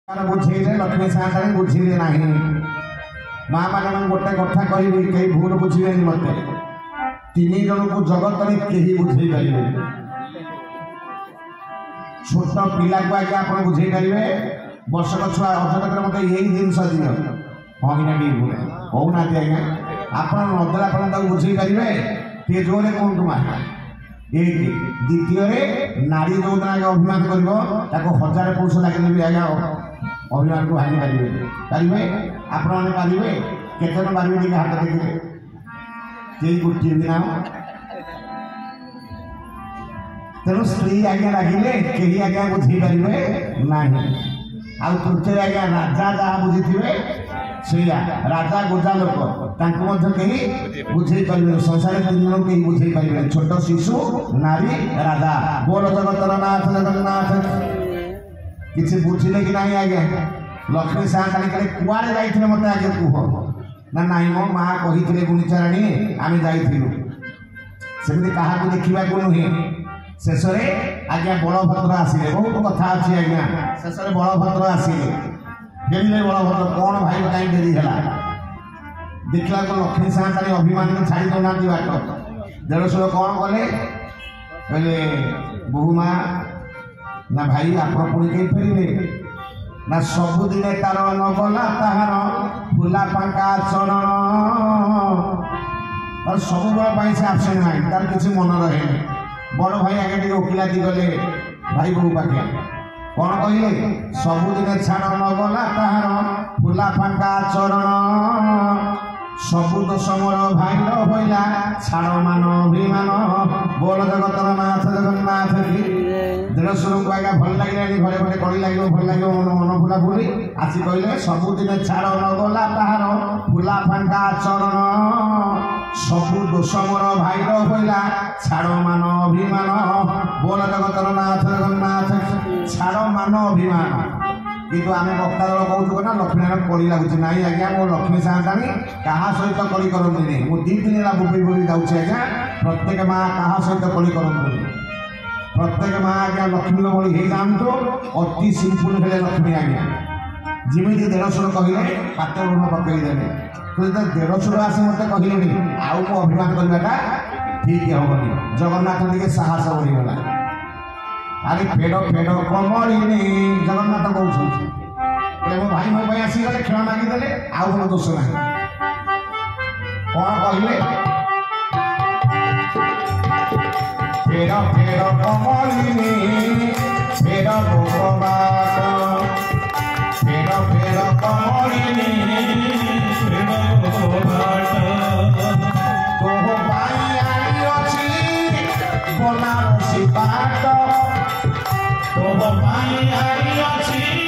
बुझेले लक्ष्मी सागर बुझिले ना माँ मान गोटे कथा कह कई भूल बुझे मत तीन जन को जगत में कहीं बुझे पारे छोट पिला को आगे आप बुझे पारे वर्षक छुआ अजक मत यही जिनस दिव हाँ कि कहना आज्ञा आप नदेला आप बुझे पारे टे जोरे कहतु माँ एक द्वितीय नारी जो दिन आगे अभिमान कर हजार पुरुष लगे भी आज्ञा अभिमान को भांगी पारे पारे आपण पारे केतन पारे टे हाथ देखिए कई गोटे दिन तेणु स्त्री आज्ञा लगे कहीं आज्ञा बुझे पारे ना आ तृतीय आज्ञा राजा जहाँ बुझी से राजा गोजा लोक कहीं बुझे पारे संसार तीन जन कहीं बुझे पारे छोट शिशु नारी राजा बोल जगतर नाथ जगन्नाथ किसी बुझिले कि नहीं आज्ञा लक्ष्मी सागर कुआड़े जाइए मत आगे कह ना नहीं मो माँ कही गुणिचाराणी आम जाइलु सेमती क्या देखा नुहे शेष आज्ञा बलभद्र आसिले बहुत कथा अच्छी आज्ञा शेष बलभद्र आसिले फेरिले बलभद्र कौन भाई कहीं डेरी है देखला तो लक्ष्मी सागर अभिमान छाड़ी दौना बाट देढ़शुर कौन कले कहले बहु माँ ना भाई आप पुणी कहीं फेरिले ना सबुदिन तार नगला ताहार फुला पांका चरण और सब बल से आबसेंट ना तार किसी मन रहे बड़ भाई आगे टे ओकिलाती गले भाई बहु पाखे कौन कहले सबुदिन छाड़ नगला ताहार फुला पांका चरण सबु दोष मोर भाई होइला छाड़ मान अभिमान बोल जगतर नाथ जगन्नाथ देढ़शुर को आज्ञा भल लगे घरे घरे कड़ी लगे भल लगे मन फुला फुली आसी कहले सबुदिन छाड़ नगला ताहार फुला फांका चरण सबु दोष मोर भाई होइला छाड़ मान अभिमान बोल जगतर नाथ जगन्नाथ छाड़ मान अभिमान किंतु आम बक्ता दल कहूँ ना लक्ष्मीनारायण कड़ी लगुच ना आज्ञा मो लक्ष्मी सागर क्या सहित कड़ी करती मुझे दी दिन है बुबी बुबी जाऊँगी आज्ञा प्रत्येक माँ क्या सहित कड़ी करती प्रत्येक माँ आज्ञा लक्ष्मी बड़ी हो जातु अति सिंपल हेले लक्ष्मी आज्ञा जमी देढ़शुर कहले हाथ ऋण पकईदे तो देढ़शुर आसी मत कहले आउ को अभिमान करवाटा ठीक हेनी जगन्नाथ टे साहस बढ़ीगला अरे फेड़ फेड़ कमलिनी जगन्नाथ कहते मो भाई मो भाई आसीगले खेल मागिदे आउ कौन दोष ना कौन कहले फेड़ फेड़ कमलिनी फेड़ भोगवाट फेड़ फेड़ कमलिनी फेड़ भोगवाट तो भाई आई अछि बनारसी बाट तो भाई आई अछि